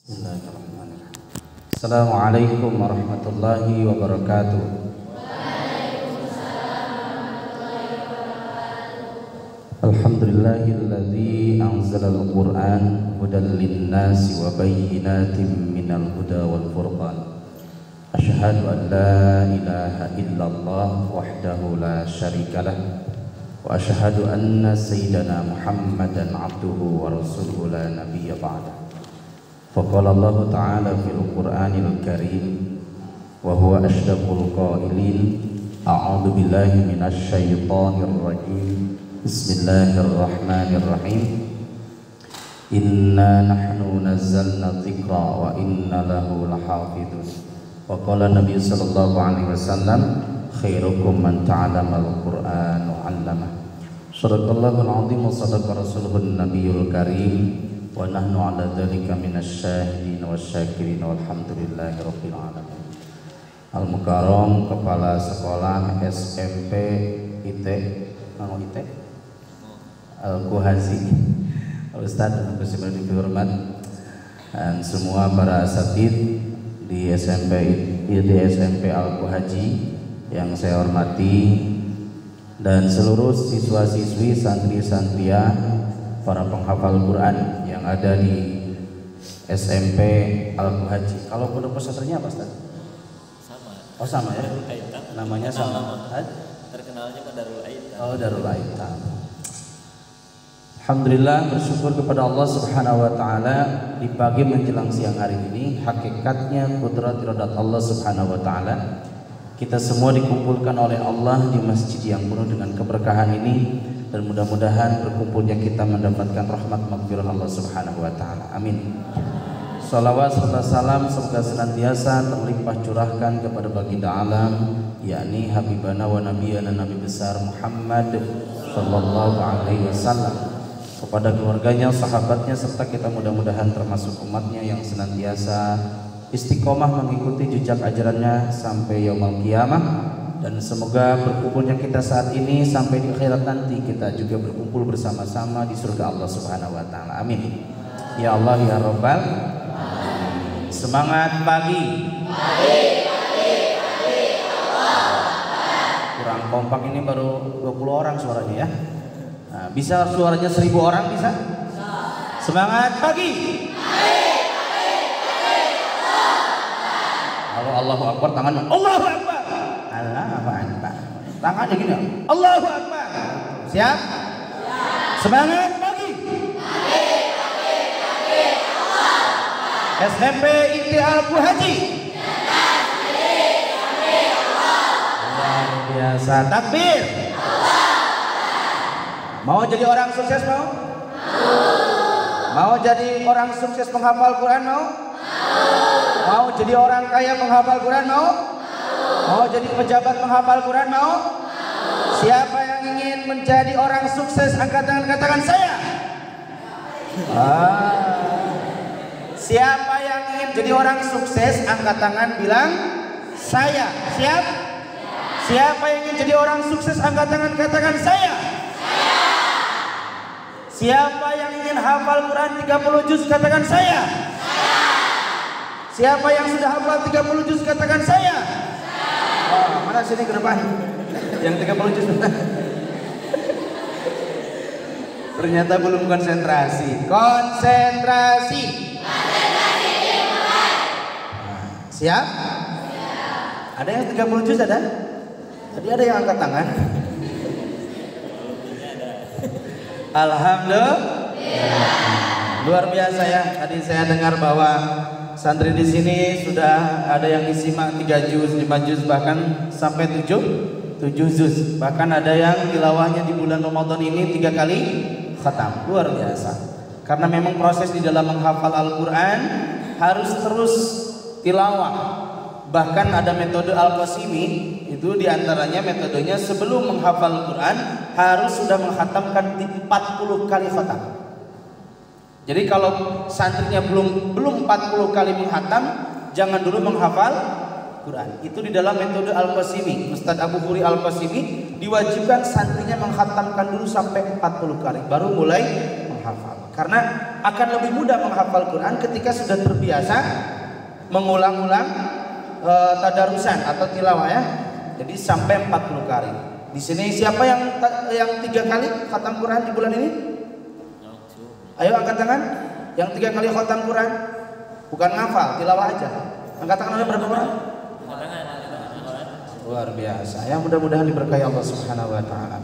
Bismillahirrahmanirrahim. Assalamualaikum warahmatullahi wabarakatuh. Alhamdulillahilladzi anzalal Qur'an hudan linnasi wa bayyinatin minal huda wal furqan. Asyhadu an la ilaha illallah wahdahu la syarikalah wa asyhadu anna sayyidana Muhammadan abduhu wa rasuluhu la nabiyya ba'dah. Faqala Allah Ta'ala fil Qur'anil Karim wa huwa ashdaqul qailin a'udzu billahi minasy syaithanir rajim. Bismillahirrahmanirrahim. Inna nahnu nazzalna dzikra wa inna lahu lahafidun. Wa qala Nabi sallallahu alaihi wasallam khairukum man ta'allamal Qur'an wa 'allama. Shadaqallahul 'azim wa shadaqa rasuluhun nabiyul karim. Wa nahnu ala dzalika minasyahidin wasyakirin walhamdulillahi rabbil alamin. Al-Mukarram Kepala Sekolah SMP IT Al-Quhazi, Ustaz dan Presiden dihormat, dan semua para asatid di SMP Al-Quhaji yang saya hormati, dan seluruh siswa-siswi santri-santria para penghafal Quran yang ada di SMP Al-Quhaji. Kalau pondok pesantrennya apa, Ustaz? Sama. Oh, sama ya? Namanya sama. Terkenalnya kan Darul Aitam. Oh, Darul Aitam. Alhamdulillah, bersyukur kepada Allah Subhanahu wa taala di pagi menjelang siang hari ini. Hakikatnya kudrat iradat Allah Subhanahu wa taala, kita semua dikumpulkan oleh Allah di masjid yang penuh dengan keberkahan ini, dan mudah-mudahan berkumpulnya kita mendapatkan rahmat maghfirah Allah Subhanahu wa taala. Amin. Salawat serta salam semoga senantiasa terlimpah curahkan kepada baginda alam, yakni habibana wa nabiyana nabi besar Muhammad sallallahu alaihi wasallam, kepada keluarganya, sahabatnya, serta kita mudah-mudahan termasuk umatnya yang senantiasa istiqomah mengikuti jejak ajarannya sampai yaumul qiyamah. Dan semoga berkumpulnya kita saat ini sampai di akhirat nanti kita juga berkumpul bersama-sama di surga Allah Subhanahu wa taala. Amin. Ya Allah ya Rabbal alamin. Semangat pagi. Kurang kompak ini baru 20 orang suaranya ya. Nah, bisa suaranya 1000 orang bisa? Semangat pagi. Kalau Allahu Akbar tangan Allahu Akbar. Allahu Akbar. Tangannya gini. Allahu Akbar. Siap? Semangat pagi. SMP IT Al-Quhaji. Luar biasa. Takbir. Mau jadi orang sukses mau? Mau jadi orang sukses penghafal Quran mau? Mau jadi orang kaya penghafal Quran mau? Mau jadi pejabat penghafal Quran mau? Siapa yang ingin menjadi orang sukses angkat tangan, katakan saya. Siapa yang ingin jadi orang sukses angkat tangan, bilang saya. Siap? Siapa yang ingin jadi orang sukses angkat tangan, katakan saya. Siapa yang ingin hafal Quran 30 juz, katakan saya. Siapa yang sudah hafal 30 juz, katakan saya. Oh, mana sini ke depan? Yang 30 juz. Ternyata belum konsentrasi. Konsentrasi. Siap? Ada yang 30 juz ada? Tadi ada yang angkat tangan. Alhamdulillah. Luar biasa ya. Tadi saya dengar bahwa santri di sini sudah ada yang disimak 3 juz, 5 juz, bahkan sampai 7 juz. Bahkan ada yang tilawahnya di bulan Ramadan ini 3 kali khatam. Luar biasa. Karena memang proses di dalam menghafal Al-Quran harus terus tilawah. Bahkan ada metode Al-Qasimi, itu diantaranya metodenya sebelum menghafal Quran harus sudah menghatamkan 40 kali khatam. Jadi kalau santrinya belum 40 kali menghatam, jangan dulu menghafal Quran. Itu di dalam metode Al-Qasimi. Ustaz Abu Huri Al-Qasimi diwajibkan santrinya menghatamkan dulu sampai 40 kali, baru mulai menghafal. Karena akan lebih mudah menghafal Quran ketika sudah terbiasa mengulang-ulang tadarusan atau tilawah ya. Jadi sampai 40 kali. Di sini siapa yang 3 kali khatam Quran di bulan ini? Ayo angkat tangan. Yang 3 kali khatam Quran. Bukan ngafal, tilawah aja. Angkat tangan ada berapa orang? Luar biasa. Ya mudah-mudahan diberkahi Allah Subhanahu wa taala.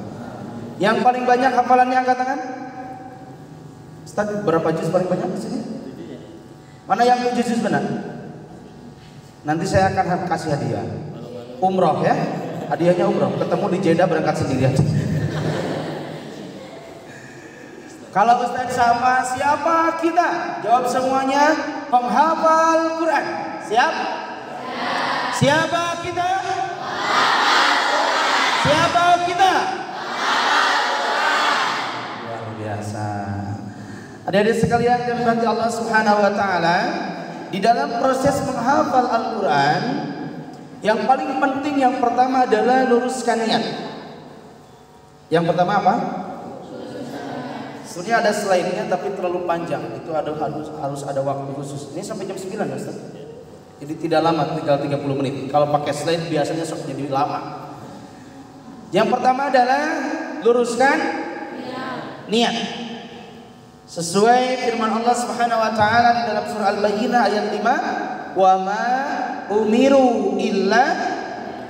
Yang paling banyak hafalannya angkat tangan. Ustaz, berapa juz paling banyak di sini? Mana yang 7 juz benar? Nanti saya akan kasih hadiah. Umroh ya. Hadiahnya umroh. Ketemu di Jeddah berangkat sendiri aja. Kalau Ustaz sama siapa kita? Jawab semuanya penghafal Quran. Siap? Siapa kita? Siapa kita? Luar biasa. Adik-adik sekalian yang dirahmati Allah Subhanahu wa taala, di dalam proses menghafal Al-Qur'an, yang paling penting yang pertama adalah luruskan niat. Yang pertama apa? Sebenarnya ada slide-nya tapi terlalu panjang. Itu harus ada waktu khusus. Ini sampai jam 9 ya, Ustaz? Jadi tidak lama, tinggal 30 menit. Kalau pakai slide biasanya jadi lama. Yang pertama adalah luruskan niat. Sesuai firman Allah Subhanahu wa taala di dalam surah Al-Bayyinah ayat 5, "Wa ma umiru illa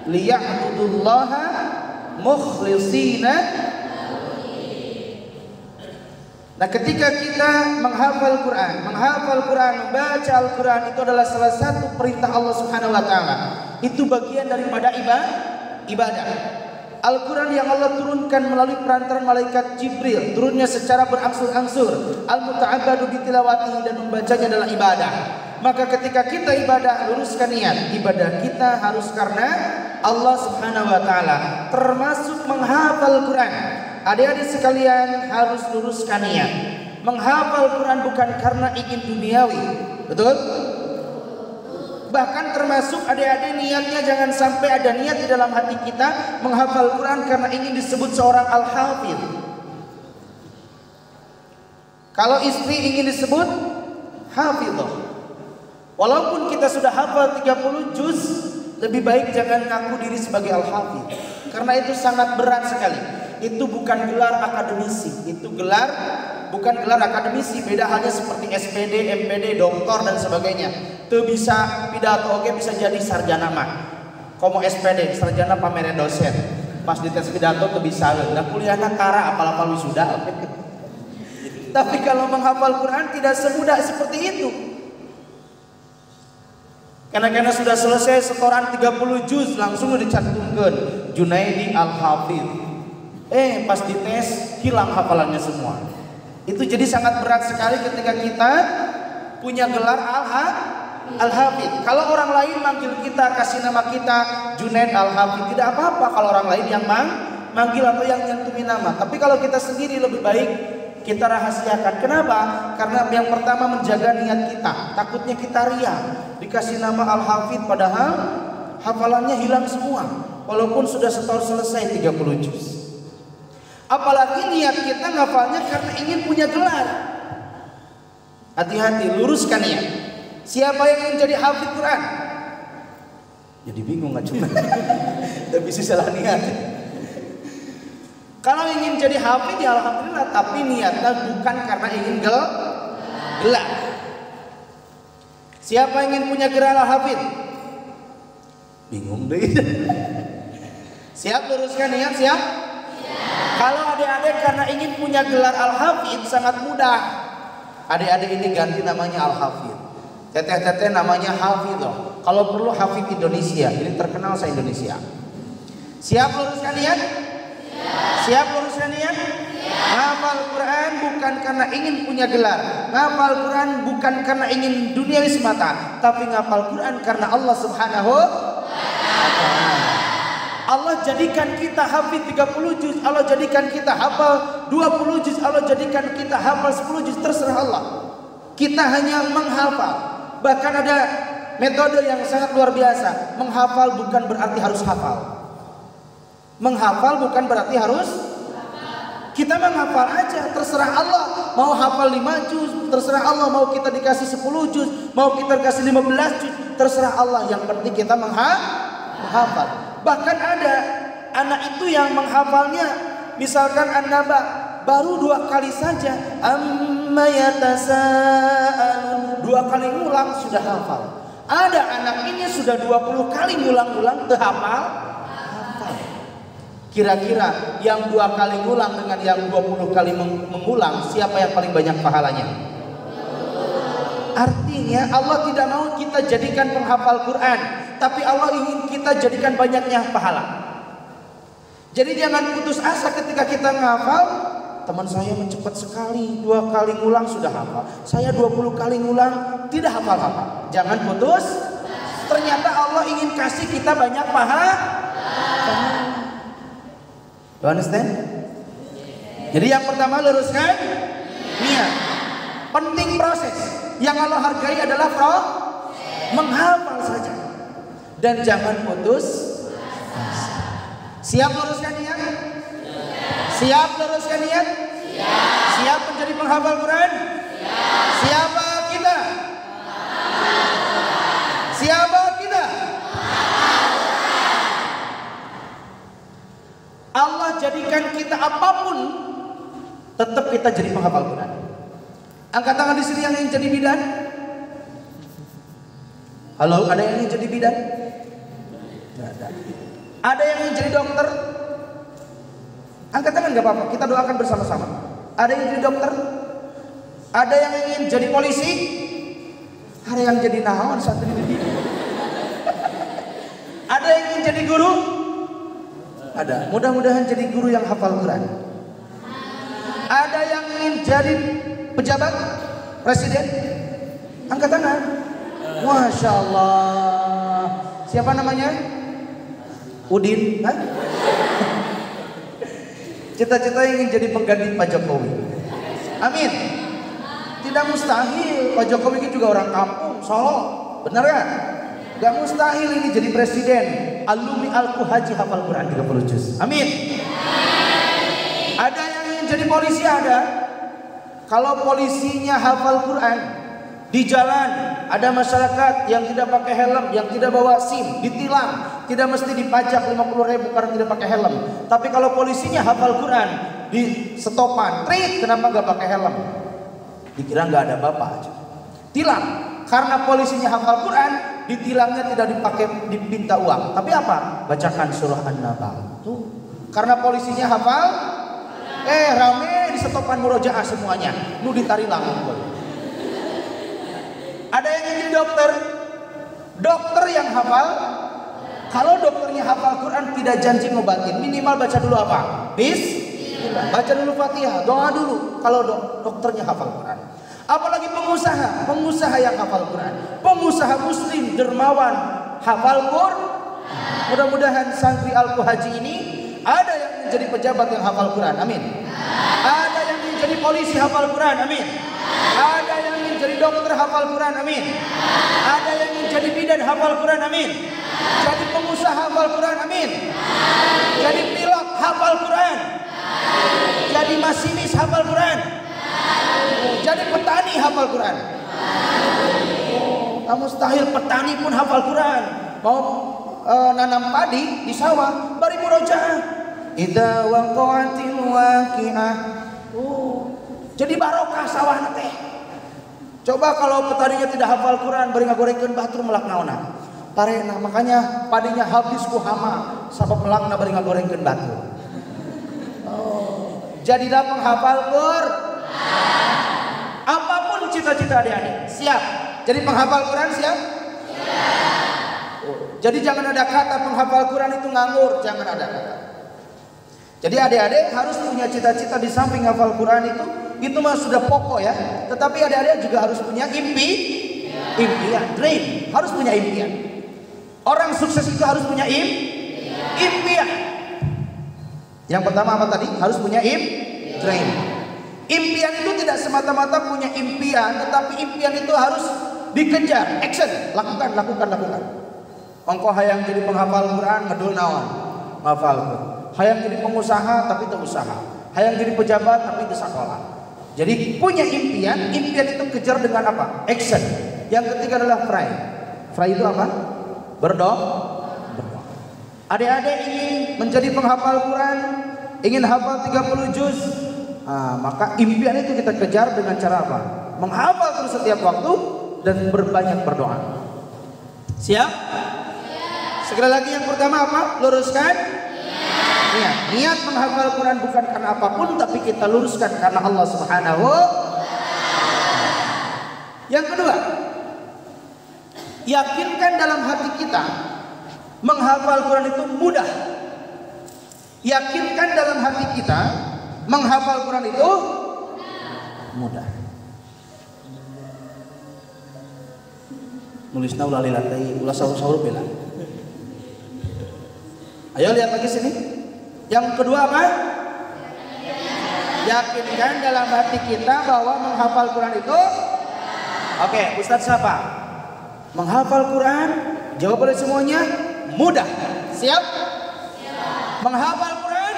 liya'budullaha mukhlishina." Nah, ketika kita menghafal Quran, membaca Al-Quran, itu adalah salah satu perintah Allah Subhanahu wa taala. Itu bagian daripada ibadah. Al-Quran yang Allah turunkan melalui perantaran malaikat Jibril, turunnya secara berangsur-angsur. Al-muta'abbadu bitilawatihi, dan membacanya adalah ibadah. Maka ketika kita ibadah, luruskan niat. Ibadah kita harus karena Allah Subhanahu wa taala, termasuk menghafal Quran. Adik-adik sekalian harus luruskan niat. Menghafal Quran bukan karena ingin duniawi, betul? Bahkan termasuk adik-adik niatnya jangan sampai ada niat di dalam hati kita menghafal Quran karena ingin disebut seorang al-hafidh. Kalau istri ingin disebut hafidhah, walaupun kita sudah hafal 30 juz, lebih baik jangan ngaku diri sebagai al-hafidh, karena itu sangat berat sekali. Itu bukan gelar akademisi, itu bukan gelar akademisi. Beda halnya seperti SPD, MPD, doktor dan sebagainya. Itu bisa pidato, oke, bisa jadi sarjana mah. Komo SPD, sarjana pameran dosen. Pas dites pidato tuh bisa. Nah kuliahnya kara apal-apal wisuda. Tapi kalau menghafal Quran tidak semudah seperti itu. Karena sudah selesai setoran 30 juz langsung dicantumkan Junaidi Al-Hafidh. Pas dites hilang hafalannya semua. Itu jadi sangat berat sekali ketika kita punya gelar Al-Hafidh. Kalau orang lain manggil kita, kasih nama kita Junaid Al-Hafidh, tidak apa-apa kalau orang lain yang manggil atau yang nyantumin nama. Tapi kalau kita sendiri lebih baik kita rahasiakan. Kenapa? Karena yang pertama menjaga niat kita. Takutnya kita ria, dikasih nama Al-Hafidh padahal hafalannya hilang semua. Walaupun sudah setor selesai 30 juz. Apalagi niat kita ngafalnya karena ingin punya gelar. Hati-hati, luruskan niat. Siapa yang ingin jadi hafidh Quran? Jadi bingung nggak cuma, tapi salah niat. Kalau ingin jadi hafidh ya alhamdulillah, tapi niatnya bukan karena ingin gelar. Siapa yang ingin punya gelar hafidh? Bingung deh. Siap luruskan niat, siap? Kalau adik-adik karena ingin punya gelar Al-Hafidh sangat mudah. Adik-adik ini ganti namanya Al-Hafidh. Teteh-teteh namanya Hafidhah. Kalau perlu Hafidh Indonesia, ini terkenal se-Indonesia. Siap luruskan niat? Siap luruskan niat? Ngafal Quran bukan karena ingin punya gelar. Ngafal Quran bukan karena ingin duniawi semata, tapi ngafal Quran karena Allah Subhanahu wa taala. Allah jadikan kita hafid 30 juz, Allah jadikan kita hafal 20 juz, Allah jadikan kita hafal 10 juz, terserah Allah. Kita hanya menghafal. Bahkan ada metode yang sangat luar biasa. Menghafal bukan berarti harus hafal. Menghafal bukan berarti harus. Kita menghafal aja, terserah Allah. mau hafal 5 juz, terserah Allah. Mau kita dikasih 10 juz, mau kita dikasih 15 juz, terserah Allah. Yang penting kita menghafal. Bahkan ada anak itu yang menghafalnya, misalkan An-Naba baru 2 kali saja, amma yatasaalun, 2 kali ngulang sudah hafal. Ada anak ini sudah 20 kali ngulang-ngulang hafal. Kira-kira yang 2 kali ngulang dengan yang 20 kali mengulang, siapa yang paling banyak pahalanya? Artinya Allah tidak mau kita jadikan penghafal Quran, tapi Allah ingin kita jadikan banyaknya pahala. Jadi jangan putus asa ketika kita menghafal. Teman saya cepat sekali, 2 kali ngulang sudah hafal. Saya 20 kali ngulang tidak hafal-hafal. Jangan putus. Ternyata Allah ingin kasih kita banyak pahala. You understand? Jadi yang pertama luruskan niat. Penting proses. Yang Allah hargai adalah menghafal saja. Dan jangan putus. Siap luruskan niat? Siap luruskan niat? Siap menjadi penghafal Quran? Siapa kita? Siapa kita? Allah jadikan kita apapun, tetap kita jadi penghafal Quran. Angkat tangan di sini yang ingin jadi bidan. Halo, ada yang ingin jadi bidan? Tidak ada. Ada yang ingin jadi dokter? Angkat tangan, gak apa-apa, kita doakan bersama-sama. Ada yang jadi dokter? Ada yang ingin jadi polisi? Ada yang jadi naon saat ini? Ada yang ingin jadi guru? Ada. Mudah-mudahan jadi guru yang hafal Quran. Ada yang ingin jadi pejabat, presiden? Angkat tangan. Masya Allah. Siapa namanya? Udin? Hah? Cita-cita ingin jadi pengganti Pak Jokowi. Amin. Tidak mustahil. Pak Jokowi itu juga orang kampung Solo. Benar ya? Gak mustahil ini jadi presiden. Alumni Al-Quhaji hafal Quran 30 juz. Amin. Ada yang ingin jadi polisi? Ada. Kalau polisinya hafal Quran, di jalan ada masyarakat yang tidak pakai helm, yang tidak bawa SIM, ditilang. Tidak mesti dipajak 50.000 karena tidak pakai helm. Tapi kalau polisinya hafal Quran, di stopan, trit, kenapa nggak pakai helm? Dikira nggak ada bapak. Tilang. Karena polisinya hafal Quran, ditilangnya tidak dipakai dipinta uang. Tapi apa? Bacakan surah An-Naba. Tuh. Karena polisinya hafal, rame di stopan murojaah semuanya. Nu ditarilang. Ada yang ingin dokter? Dokter yang hafal. Kalau dokternya hafal Quran tidak janji ngobatin, minimal baca dulu apa? Baca dulu Fatihah, doa dulu. Kalau dokternya hafal Quran. Apalagi pengusaha yang hafal Quran. Pengusaha muslim dermawan hafal Quran. Mudah-mudahan santri Al-Quhaji ini ada yang menjadi pejabat yang hafal Quran. Amin. Ada yang menjadi polisi hafal Quran. Amin. Ada yang ingin jadi dokter hafal Quran, amin. Ada yang ingin jadi bidan hafal Quran, amin. Jadi pengusaha hafal Quran, amin. Jadi pilot hafal Quran. Jadi masinis hafal Quran. Jadi petani hafal Quran. Mustahil petani pun hafal Quran. Mau nanam padi di sawah, bari murojaah. Idza waqa'atil waqi'ah. Jadi barokah sawah teh. Coba kalau petaninya tidak hafal Quran, bari ngagorengkeun batur melak naonna. Parena makanya padinya habis ku hama, sabab melakna bari ngagorengkeun batur. Jadilah penghafal Quran. Apapun cita-cita adik-adik, siap. Jadi penghafal Quran siap? Jadi jangan ada kata penghafal Quran itu nganggur, jangan ada kata. Jadi adik-adik harus punya cita-cita di samping hafal Quran itu mah sudah pokok ya. Tetapi adik-adik juga harus punya impian, dream, harus punya impian. Orang sukses itu harus punya impian. Yang pertama apa tadi? Harus punya dream. Impian itu tidak semata-mata punya impian, tetapi impian itu harus dikejar, action, lakukan. Engkau hayang jadi penghafal Quran, ngedul naon, ngafal. Hayang jadi pengusaha tapi teu usaha. Hayang jadi pejabat tapi teu sakola. Jadi punya impian itu kejar dengan apa? Action. Yang ketiga adalah pray. Pray itu apa? Berdoa. Adik-adik ingin menjadi penghafal Quran, ingin hafal 30 juz, maka impian itu kita kejar dengan cara apa? Menghafal terus setiap waktu dan berbanyak berdoa. Siap? Sekali lagi yang pertama apa? Luruskan niat menghafal Quran bukan karena apapun, tapi kita luruskan karena Allah Subhanahu wa Ta'ala. Yang kedua, yakinkan dalam hati kita menghafal Quran itu mudah. Yakinkan dalam hati kita menghafal Quran itu mudah. Nulisna ulah lilatai ulah sahur-sahur bela. Ayo lihat lagi sini. Yang kedua apa? Yakinkan dalam hati kita bahwa menghafal Quran itu Oke, Ustadz siapa? Menghafal Quran, jawab oleh semuanya, mudah. Siap? Menghafal Quran?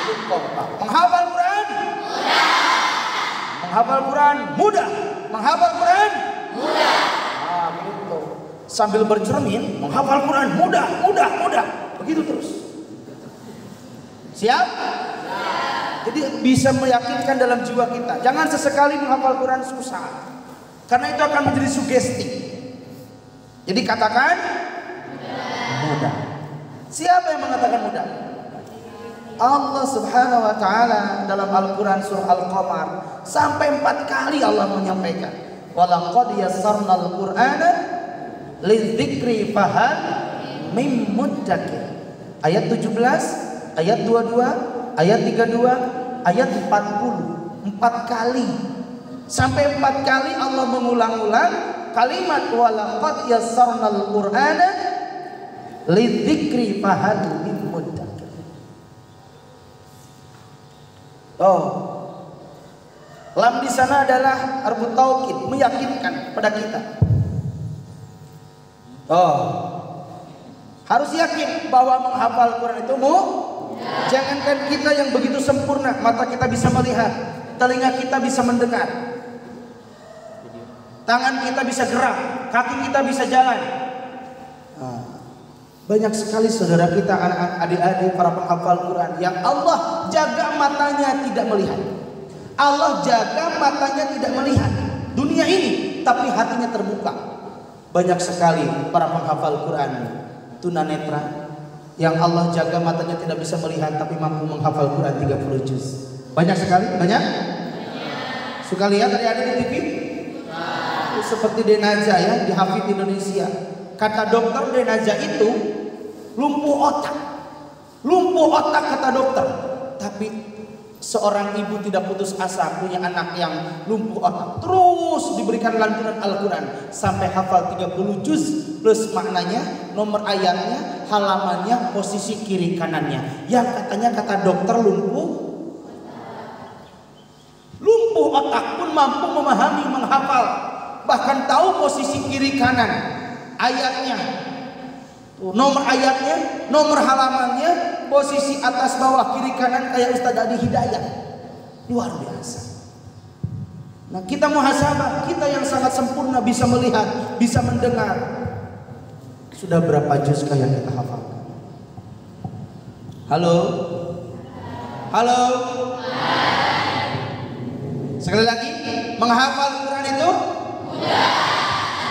Mudah. Menghafal Quran? Mudah. Menghafal Quran? Mudah. Menghafal Quran? Mudah. Begitu. Sambil bercermin, menghafal Quran mudah. Begitu terus. Siap? Jadi bisa meyakinkan dalam jiwa kita. Jangan sesekali menghafal Quran susah, karena itu akan menjadi sugesti. Jadi katakan mudah. Siapa yang mengatakan mudah? Allah Subhanahu wa Ta'ala dalam Al-Quran surah Al-Qamar sampai 4 kali Allah menyampaikan, walaqad yassarnal Qur'ana lidzikri fahal mim muddakir. Ayat 17, ayat 22, ayat 32, ayat 40. 4 kali. Sampai 4 kali Allah mengulang-ulang kalimat walaqad yassarnal Qur'ana lidzikri fahal mim muddakir. Lam di sana adalah harfu taukid, meyakinkan pada kita. Harus yakin bahwa menghafal Quran itu jangankan kita yang begitu sempurna, mata kita bisa melihat, telinga kita bisa mendengar, tangan kita bisa gerak, kaki kita bisa jalan. Banyak sekali saudara kita, anak-anak, adik-adik, para penghafal Quran yang Allah jaga matanya tidak melihat. Allah jaga matanya tidak melihat dunia ini, tapi hatinya terbuka. Banyak sekali para penghafal Quran tunanetra yang Allah jaga matanya tidak bisa melihat, tapi mampu menghafal Quran 30 juz. Banyak sekali, banyak. Suka lihat adik-adik di TV? Seperti Denaja ya, di Hafid Indonesia. Kata dokter Denaja itu lumpuh otak kata dokter. Tapi seorang ibu tidak putus asa punya anak yang lumpuh otak, terus diberikan lantunan Al-Quran sampai hafal 30 juz plus maknanya, nomor ayatnya, halamannya, posisi kiri kanannya, yang katanya kata dokter lumpuh otak pun mampu memahami, menghafal, bahkan tahu posisi kiri kanan ayatnya, nomor ayatnya, nomor halamannya, posisi atas bawah kiri kanan, kayak Ustadz Adi Hidayat. Luar biasa. Nah, kita muhasabah, kita yang sangat sempurna bisa melihat, bisa mendengar. Sudah berapa juz yang kita hafal? Halo? Sekali lagi, menghafal Quran itu mudah.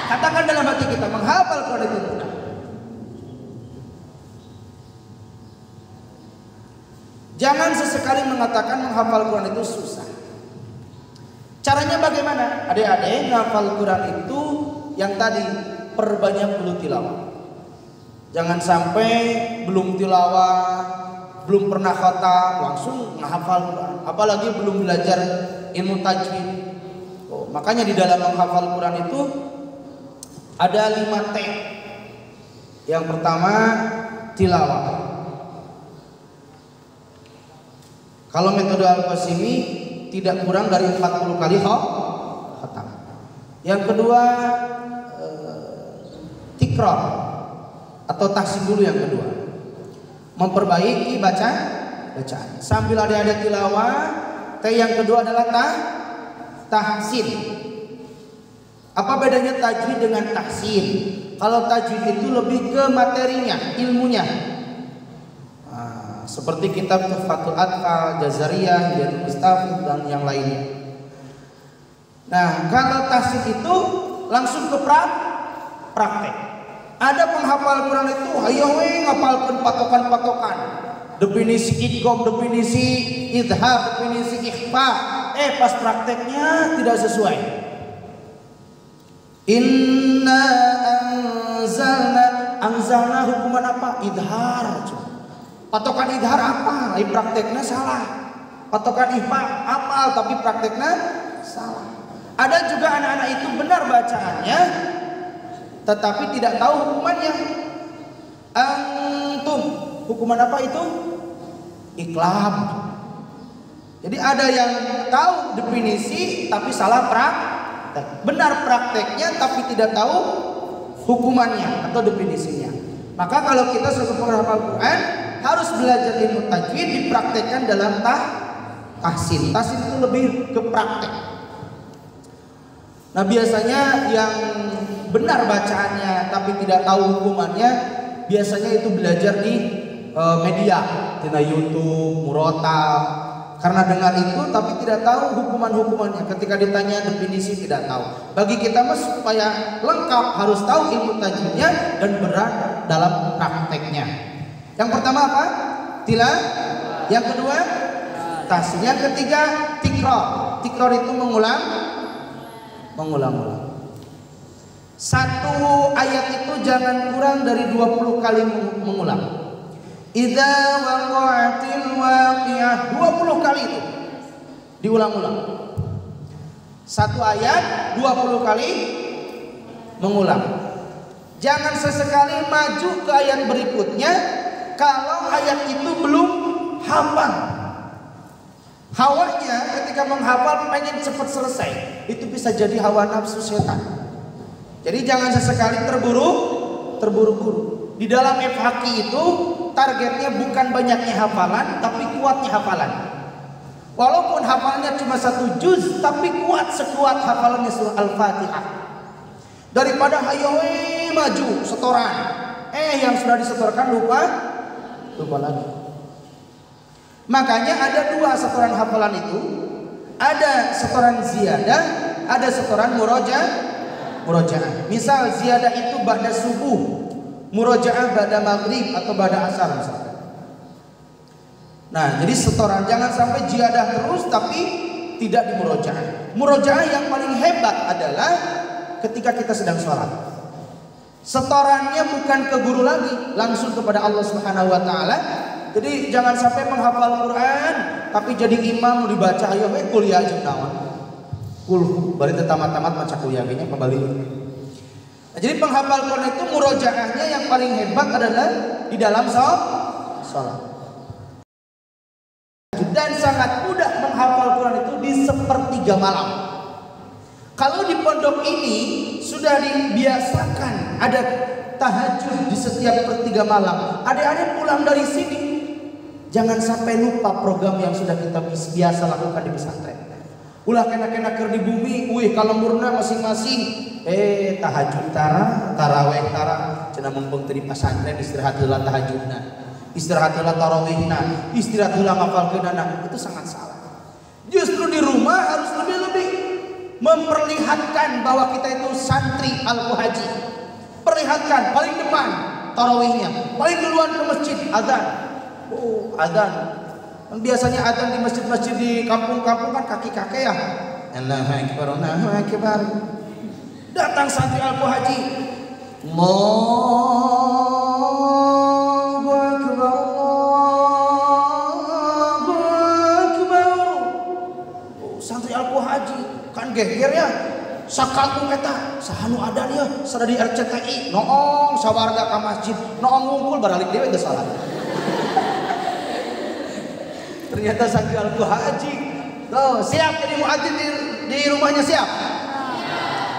Katakan dalam hati kita, menghafal Quran itu mudah. Jangan sesekali mengatakan menghafal Quran itu susah. Caranya bagaimana? Adik-adik, menghafal Quran itu yang tadi, perbanyak dulu tilawah. Jangan sampai belum tilawah, belum pernah khatam langsung menghafal Quran. Apalagi belum belajar ilmu tajwid. Makanya di dalam menghafal Quran itu ada 5 T. Yang pertama, tilawah. Kalau metode Al-Qasimi tidak kurang dari 40 kali khatam. Yang kedua, tikrar atau tahsin dulu yang kedua. Memperbaiki bacaan. Sambil ada tilawah, T yang kedua adalah tahsin. Apa bedanya tajwid dengan tahsin? Kalau tajwid itu lebih ke materinya, ilmunya. Seperti kitab Tuhfatul Atfal, Jazariyah, Hidayatul Mustafid dan yang lainnya. Nah, kalau tahsin itu langsung ke praktek. Ada penghafal Quran itu ayo ngapalkeun patokan-patokan. Definisi idgham, definisi idhar, definisi ikhfa. Pas prakteknya tidak sesuai. Inna anzalna hukuman apa? Idhar. Patokan idhar apa? Prakteknya salah. Patokan ikhfa apal tapi prakteknya salah. Ada juga anak-anak itu benar bacaannya tetapi tidak tahu hukumannya. Antum, hukuman apa itu? Iqlab. Jadi ada yang tahu definisi tapi salah praktek. Benar prakteknya tapi tidak tahu hukumannya atau definisinya. Maka kalau kita sebagai penghafal Quran harus belajar ilmu tajwid dipraktekkan dalam tahsin. Tahsin itu lebih ke praktek. Nah, biasanya yang benar bacaannya tapi tidak tahu hukumannya, biasanya itu belajar di media, di YouTube, murotal. Karena dengar itu tapi tidak tahu hukuman-hukumannya. Ketika ditanya definisi tidak tahu. Bagi kita mas supaya lengkap harus tahu ilmu tajwidnya dan berada dalam prakteknya. Yang pertama apa? Tilawah. Yang kedua tahsin. Yang ketiga tikror. Tikror itu mengulang. Satu ayat itu jangan kurang dari 20 kali mengulang. Idza waqa'atil waqi'ah, 20 kali itu diulang-ulang. Satu ayat 20 kali mengulang. Jangan sesekali maju ke ayat berikutnya kalau ayat itu belum hafal. Hawanya ketika menghafal pengen cepat selesai, itu bisa jadi hawa nafsu setan. Jadi jangan sesekali terburu-buru. Di dalam FHQ itu targetnya bukan banyaknya hafalan, tapi kuatnya hafalan. Walaupun hafalannya cuma 1 juz, tapi kuat sekuat hafalannya surah Al-Fatihah. Daripada hayo maju setoran, yang sudah disetorkan lupa lagi. Makanya ada 2 setoran hafalan itu. Ada setoran ziyadah, ada setoran murojaah. Misal ziyadah itu ba'da subuh, murojaah ba'da maghrib atau ba'da asar misalkan. Nah, jadi setoran jangan sampai ziyadah terus tapi tidak dimurojaah. Murojaah yang paling hebat adalah ketika kita sedang sholat. Setorannya bukan ke guru lagi, langsung kepada Allah Subhanahu wa taala. Jadi jangan sampai menghafal Quran tapi jadi imam dibaca ayo kuliah aja naon. Bari tamat-tamat maca kuliah nya kembali. Nah, jadi penghafal Quran itu murojaahnya yang paling hebat adalah di dalam sholat. Dan sangat mudah menghafal Quran itu di sepertiga malam. Kalau di pondok ini sudah dibiasakan ada tahajud di setiap sepertiga malam. Adik-adik pulang dari sini jangan sampai lupa program yang sudah kita biasa lakukan di pesantren. Ulah kena-kena keur di bumi, kalau murna masing-masing tahajud taraweh cenah mumpung teu di pesantren istirahat heula tahajudna. Istirahat heula tarawihna, istirahat heula ngapalkeunana, itu sangat salah. Justru di rumah harus lebih-lebih memperlihatkan bahwa kita itu santri Al-Haji. Perlihatkan paling depan tarawihnya, paling duluan ke masjid azan. Azan. Biasanya azan di masjid-masjid di kampung-kampung kan kaki-kakek ya. Allahu akbar, Allahu akbar. Datang santri Al-Haji. Allahu akbar, Allahu akbar. Santri Al-Haji kan geger ya. Sakatung eta sahanu adan ya, sada di RCTI, noong sawarga ka masjid, noong ngumpul baralik dewe teu salat. Ternyata santri Al-Haji. Tuh, siap jadi muadzin di rumahnya siap?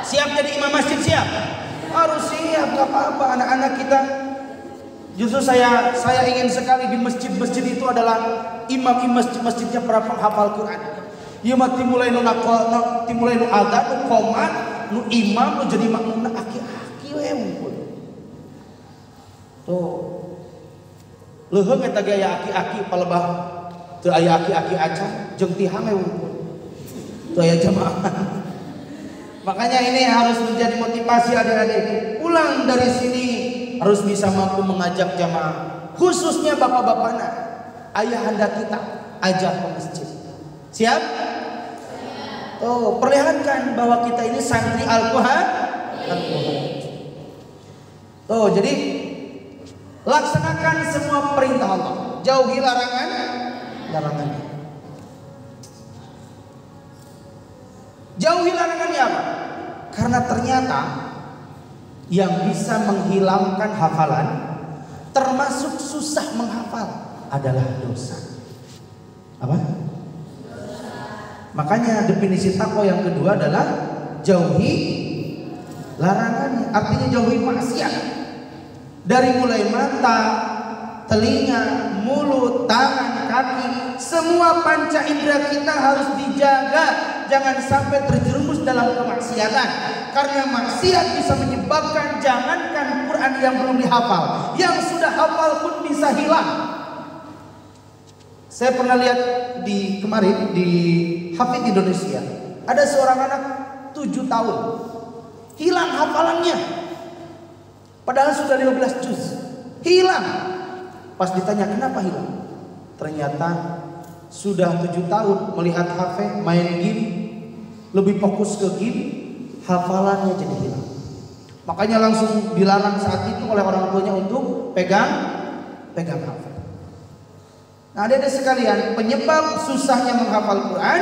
Siap jadi imam masjid siap? Harus siap, enggak apa-apa anak-anak kita. Justru saya ingin sekali di masjid-masjid itu adalah imam masjid-masjidnya para penghafal Quran. Ieu mah timulai nu timulai nu adzan nu qomat nu imam nu jadi makmumna aki-aki we unggul. Tuh. Leuheung eta ge aya aki-aki palebah teu aya aki-aki acan jeung tihang we unggul. Teu aya jamaah. Makanya ini harus menjadi motivasi adik-adik. Pulang dari sini harus bisa mampu mengajak jamaah, khususnya bapak-bapaknya, ayahanda kita, ajak ke masjid. Siap? Oh, perlihatkan bahwa kita ini santri Al-Quran. Oh, jadi laksanakan semua perintah Allah, jauhi larangannya. Jauhi larangannya apa? Karena ternyata yang bisa menghilangkan hafalan, termasuk susah menghafal, adalah dosa. Apa? Makanya definisi takwa yang kedua adalah jauhi larangannya. Artinya jauhi maksiat. Dari mulai mata, telinga, mulut, tangan, kaki, semua panca indera kita harus dijaga. Jangan sampai terjerumus dalam kemaksiatan. Karena maksiat bisa menyebabkan, jangankan Quran yang belum dihafal, yang sudah hafal pun bisa hilang. Saya pernah lihat kemarin di Hafid Indonesia, ada seorang anak 7 tahun hilang hafalannya, padahal sudah 15 juz, hilang. Pas ditanya kenapa hilang, ternyata sudah 7 tahun melihat HP, main game, lebih fokus ke game, hafalannya jadi hilang. Makanya langsung dilarang saat itu oleh orang tuanya untuk pegang HP. Nah, adik-adik sekalian, penyebab susahnya menghafal Quran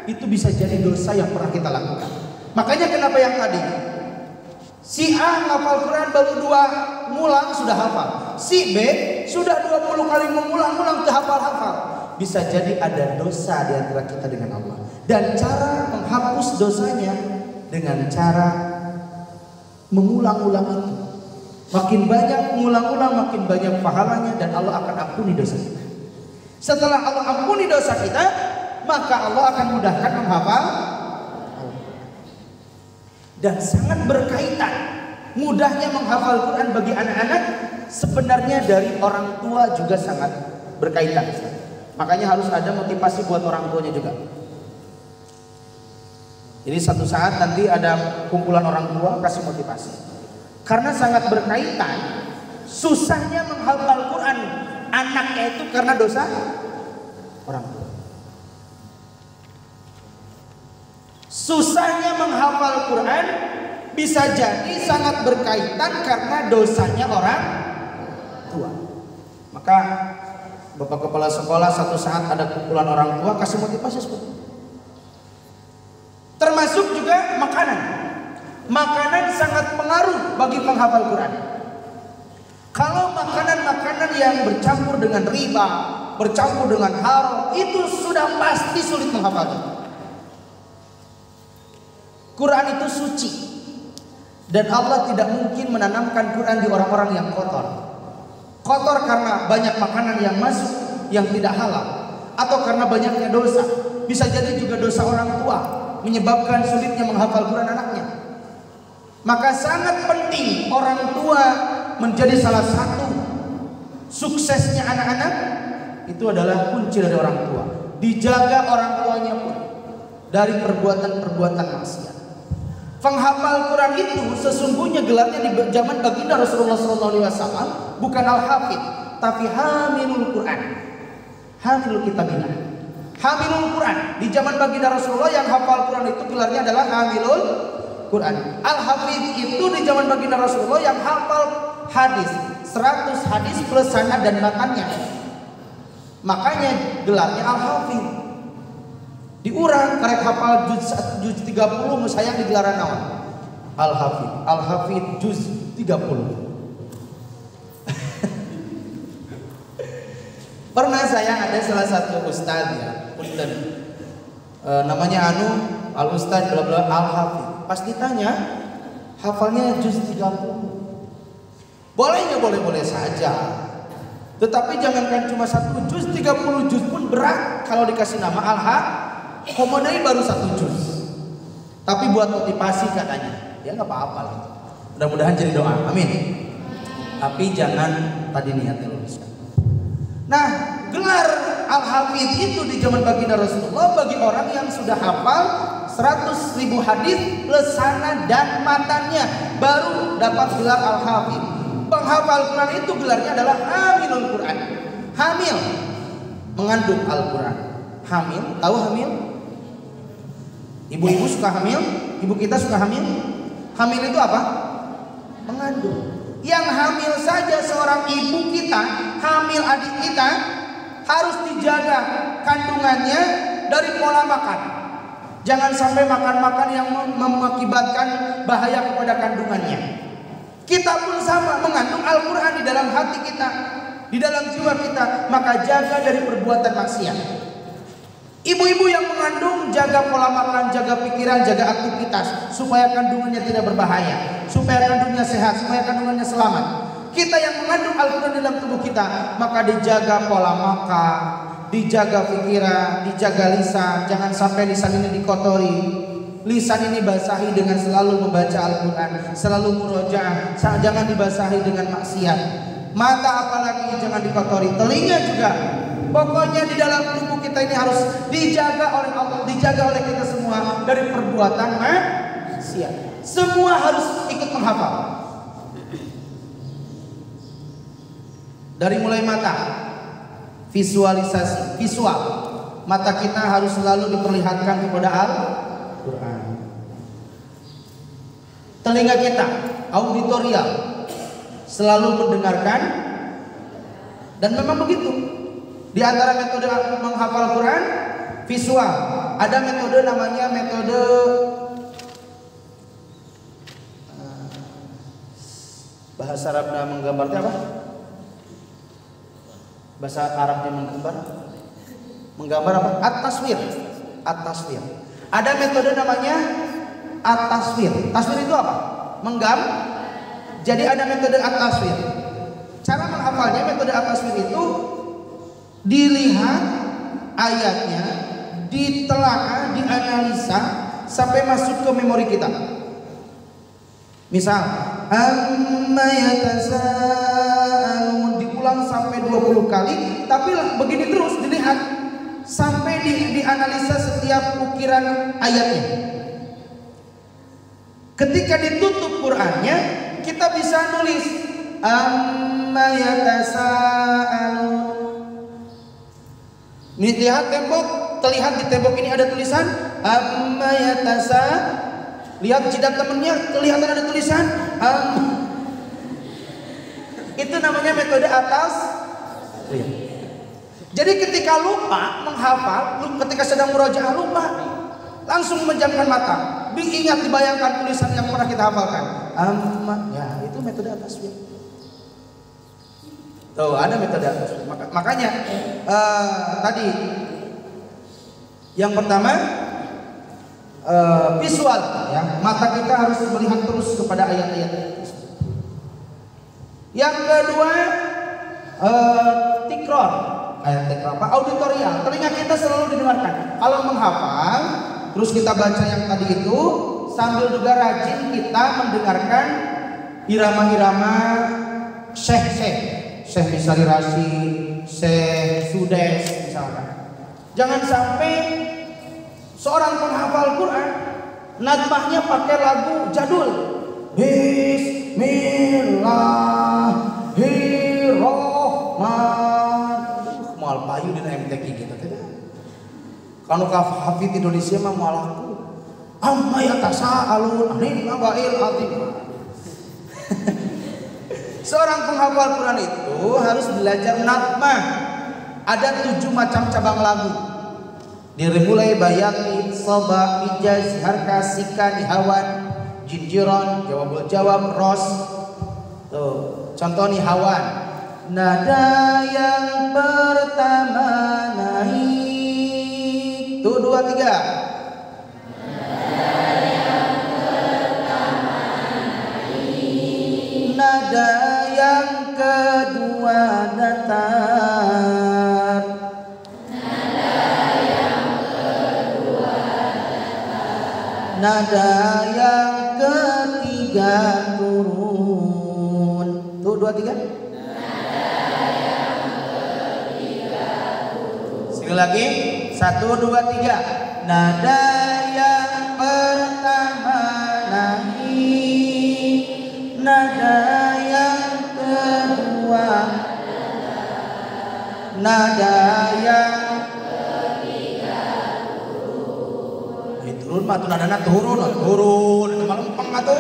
itu bisa jadi dosa yang pernah kita lakukan. Makanya kenapa yang tadi si A menghafal Quran baru 2 ngulang sudah hafal, si B sudah 20 kali mengulang-ulang ke hafal-hafal. Bisa jadi ada dosa di antara kita dengan Allah. Dan cara menghapus dosanya dengan cara mengulang-ulang itu. Makin banyak mengulang-ulang, makin banyak pahalanya, dan Allah akan ampuni dosa kita. Setelah Allah ampuni dosa kita, maka Allah akan mudahkan menghafal. Dan sangat berkaitan mudahnya menghafal Quran bagi anak-anak sebenarnya dari orang tua juga sangat berkaitan. Makanya harus ada motivasi buat orang tuanya juga. Jadi satu saat nanti ada kumpulan orang tua kasih motivasi. Karena sangat berkaitan susahnya menghafal Quran anaknya itu karena dosa orang tua. Susahnya menghafal Quran bisa jadi sangat berkaitan karena dosanya orang tua. Maka Bapak Kepala Sekolah satu saat ada kumpulan orang tua kasih motivasi seperti itu. Termasuk juga makanan. Makanan sangat pengaruh bagi penghafal Quran. Kalau makanan-makanan yang bercampur dengan riba, bercampur dengan haram, itu sudah pasti sulit menghafalnya. Quran itu suci, dan Allah tidak mungkin menanamkan Quran di orang-orang yang kotor. Kotor karena banyak makanan yang masuk yang tidak halal, atau karena banyaknya dosa. Bisa jadi juga dosa orang tua menyebabkan sulitnya menghafal Quran anaknya. Maka sangat penting orang tua menjadi salah satu suksesnya anak-anak. Itu adalah kunci dari orang tua. Dijaga orang tuanya pun dari perbuatan-perbuatan maksiat. Penghafal Quran itu sesungguhnya gelarnya di zaman baginda Rasulullah SAW bukan al-hafidh, tapi hamilul Quran, hamilul kitabillah, hamilul Quran. Di zaman baginda Rasulullah yang hafal Quran itu gelarnya adalah hamilul Quran. Al-hafidh itu di zaman baginda Rasulullah yang hafal hadis 100 hadis plus sanad dan matannya. Makanya gelarnya al-hafidh. Diurang karek hafal juz 30 sayang di gelaran naon? Al-hafidh. Al-hafidh juz 30. Pernah saya ada salah satu ustaz ya, punten. Namanya al-ustaz bla bla al-hafidh. Pas ditanya hafalnya juz 30. Bolehnya boleh-boleh saja. Tetapi jangankan cuma 1 juz, 30 juz pun berat kalau dikasih nama al-hafidh. Komodai baru 1 juz. Tapi buat motivasi katanya. Ya nggak apa-apa lah. Mudah-mudahan jadi doa. Amin. Tapi jangan tadi niatnya luluskan. Nah, gelar Al-Hafidh itu di zaman baginda Rasulullah bagi orang yang sudah hafal 100.000 hadis lesana dan matanya baru dapat gelar Al-Hafidh. Penghafal Quran itu gelarnya adalah Hamilul Quran. Hamil mengandung Al-Quran. Hamil, tahu hamil? Ibu-ibu suka hamil? Ibu kita suka hamil? Hamil itu apa? Mengandung. Yang hamil saja seorang ibu kita, hamil adik kita harus dijaga kandungannya dari pola makan. Jangan sampai makan-makan yang mengakibatkan bahaya kepada kandungannya. Kita pun sama, mengandung Al-Quran di dalam hati kita, di dalam jiwa kita, maka jaga dari perbuatan maksiat. Ibu-ibu yang mengandung, jaga pola makan, jaga pikiran, jaga aktivitas supaya kandungannya tidak berbahaya, supaya kandungannya sehat, supaya kandungannya selamat. Kita yang mengandung Al-Quran dalam tubuh kita, maka dijaga pola makan, dijaga pikiran, dijaga lisan. Jangan sampai lisan ini dikotori. Lisan ini basahi dengan selalu membaca Al-Quran, selalu murojaah. Jangan dibasahi dengan maksiat. Mata apalagi jangan dikotori. Telinga juga. Pokoknya di dalam tubuh kita ini harus dijaga oleh Allah, dijaga oleh kita semua dari perbuatan maksiat. Semua harus ikut menghafal. Dari mulai mata, visualisasi, visual. Mata kita harus selalu diperlihatkan kepada Al-Quran. Telinga kita, auditorial, selalu mendengarkan. Dan memang begitu. Di antara metode menghafal Quran, visual. Ada metode namanya metode bahasa Arabnya menggambarnya apa? Bahasa Arabnya menggambar apa? At-taswir. At-taswir. Ada metode namanya at-taswir. Taswir itu apa? Jadi ada metode at-taswir. Cara menghafalnya metode at-taswir itu dilihat ayatnya, ditelaah, dianalisa sampai masuk ke memori kita. Misal, amma yatasaalun diulang sampai 20 kali, tapi begini terus dilihat sampai dianalisa setiap ukiran ayatnya. Ketika ditutup Qur'annya, kita bisa nulis amma yatasaalun. Lihat tembok, terlihat di tembok ini ada tulisan amma yatasa. Lihat jidat temennya, kelihatan ada tulisan Itu namanya metode atas. Jadi ketika lupa menghafal, ketika sedang murojaah lupa, langsung menjamkan mata, diingat, dibayangkan tulisan yang pernah kita hafalkan. Amma, ya itu metode atas. Tuh ada metode atas. Makanya tadi yang pertama visual, ya, mata kita harus melihat terus kepada ayat-ayat. Yang kedua tikror, apa? Auditorial. Telinga kita selalu didengarkan. Kalau menghafal, terus kita baca yang tadi itu, sambil juga rajin kita mendengarkan irama-irama syekh Misali Rasyid, Syekh Sudes misalkan. Jangan sampai seorang penghafal Quran nadmahnya pakai lagu jadul. Bismillahirrahmanirrahim. Moal payu dina MTQ gitu teh. Kanu ka hafid Indonesia mah moal lagu. Amma yatasaalun anil nabail azim. Seorang penghafal Quran itu harus belajar nadmah. Ada 7 macam cabang lagu. Dimulai bayati, soba, ijaz, harka, sika, nihawan, jinjiron, jawabul jawab, ros. Tuh, contoh nihawan. Nada yang pertama naik. Tuh 2, 3. Nada yang kedua datar. Nada yang kedua Nada yang ketiga turun. Tuh 2 3. Sekali lagi 1 2 3. Nada yang pertama naik, nada yang kedua, nada yang turun mah tuh nadana turun itu malah empeng atuh.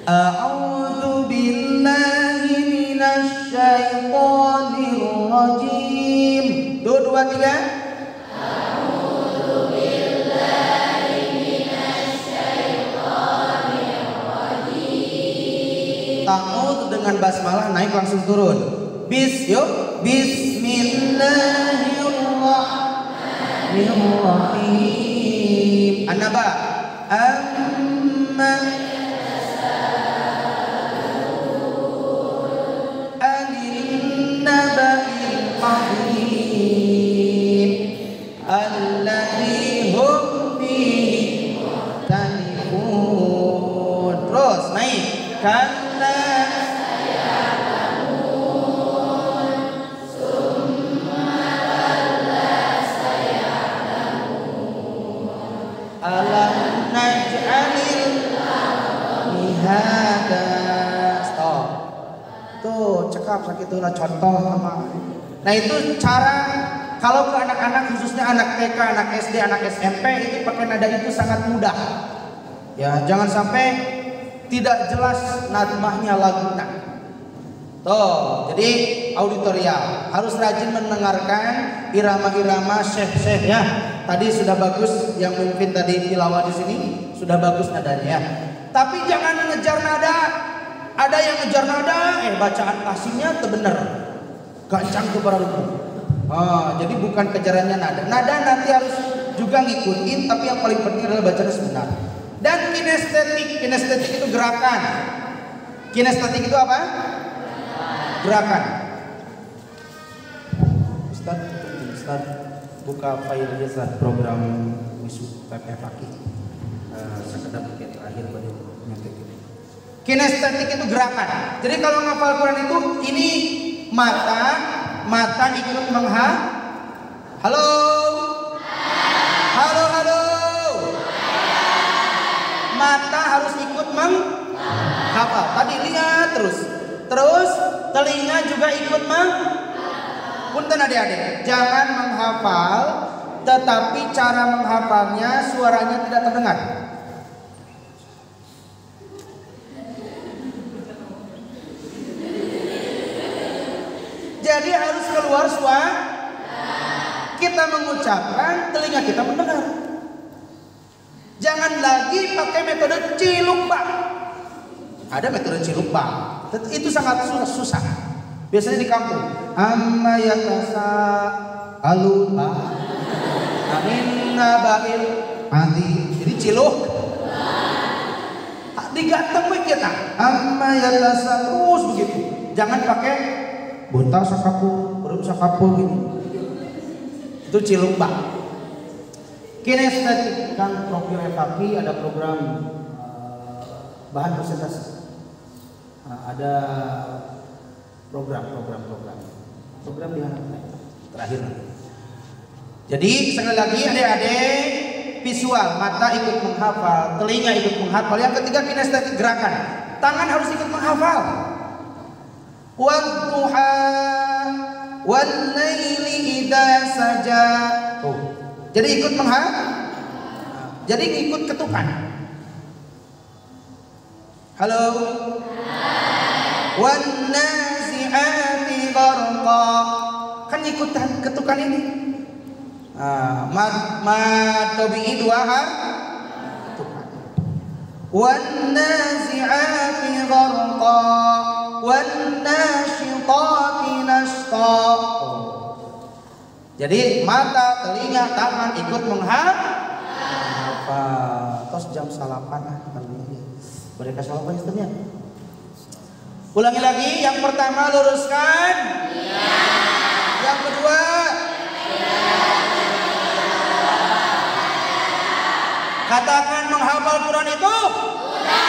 A'udzu billahi minasy syaithanir rajim. 2 3. A'udzu billahi minasy syaithanir rajim. Ta'udzu dengan basmalah naik langsung turun. Bismillahirrahmanirrahim. An-Naba. Amma an-naba'il azim alladzi hum fihi mukhtalifun. Terus naik. Kalla alam naj'alil mihada. Stop. Tuh cekap sakit tuh contoh sama. Nah itu cara kalau ke anak-anak khususnya anak TK, anak SD, anak SMP itu pakai nada itu sangat mudah. Ya jangan sampai tidak jelas nadmahnya lagunya. Tuh jadi auditorial harus rajin mendengarkan irama-irama syekh-syekh ya. Tadi sudah bagus yang mungkin tadi tilawah di sini sudah bagus nadanya ya. Tapi jangan ngejar nada. Ada yang ngejar nada, bacaan aslinya bener. Gancang tuh para ruku. Jadi bukan kejarannya nada. Nada nanti harus juga ngikutin, tapi yang paling penting adalah bacaan sebenar. Dan kinestetik, kinestetik itu gerakan. Kinestetik itu apa? Gerakan. Ustaz. Buka file saat program Wisu PP Fakih. Sekedar mungkin terakhir pada nyetik. Kinestetik itu gerakan. Jadi kalau ngapal Quran itu ini mata ikut halo. Mata harus ikut menghafal. Tadi lihat terus telinga juga ikut punten adik-adik, jangan menghafal tetapi cara menghafalnya suaranya tidak terdengar. Jadi harus keluar suara. Kita mengucapkan, telinga kita mendengar. Jangan lagi pakai metode cilukbak. Ada metode cilukbak, itu sangat susah. Biasanya di kampung. Amma yatasaalun anin naba'il azim. Jadi ciluk. Digateng we kita. Amma yatasaalun terus begitu. Jangan pakai buntal sakapu, burung sakapu gitu. Itu cilukbak. Kinestetik kan Profil FAPI ada program bahan presentasi. Ada program di terakhir. Jadi sekali lagi adik-adik visual, mata ikut menghafal, telinga ikut menghafal. Yang ketiga kinestetik gerakan, tangan harus ikut menghafal. Wadduha wal laili idza saja. Jadi ikut menghafal. Jadi ikut ketukan. Halo. Wan nazi'ati gharqa. Kan ikutan ketukan ini. Tabi'i dua ketukan. Wan nazi'ati gharqa wan nasyitati nashta. Jadi mata, telinga, tangan ikut menghafal. Tos jam salapan mereka salapan istrinya. Ulangi lagi, yang pertama luruskan. Ya. Yang kedua. Katakan menghafal Quran itu mudah.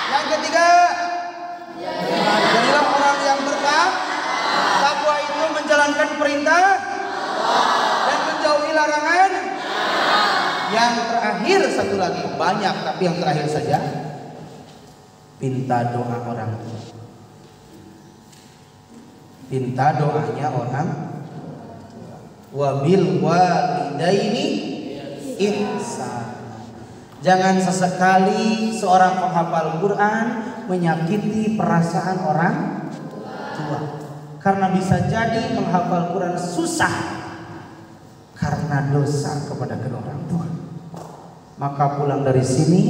Yang ketiga, jadilah orang yang bertakwa itu menjalankan perintah dan menjauhi larangan. Yang terakhir satu lagi, banyak tapi yang terakhir saja, minta doa orang tua. Minta doanya orang wabil walidaini ihsan. Jangan sesekali seorang penghafal Quran menyakiti perasaan orang tua. Karena bisa jadi menghafal Quran susah karena dosa kepada kedua orang tua. Maka pulang dari sini,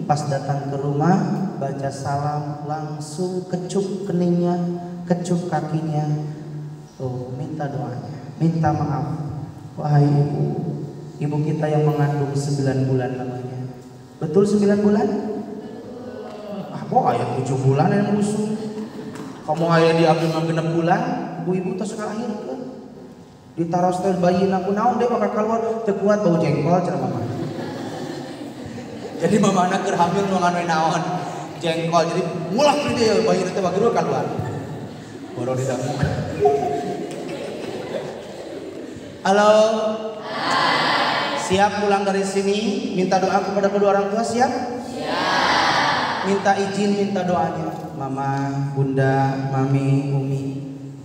pas datang ke rumah, baca salam, langsung kecup keningnya, kecup kakinya, minta doanya, minta maaf. Wahai ibu kita yang mengandung 9 bulan namanya. Betul 9 bulan? Kok ayat 7 bulan yang musuh? Kamu ayat diambil 6 bulan, ibu-ibu tak suka lahir ke? Ditaruh setel bayi aku naon deh bakal keluar tekuat bau jengkol cara mama. Jadi mama anak hamil nu naon jengkol jadi mulak dia bayi nanti bagi dulu keluar. Baru didamu. Halo. Siap pulang dari sini minta doa kepada kedua orang tua siap? Siap. Minta izin minta doanya. Mama, bunda, mami, umi.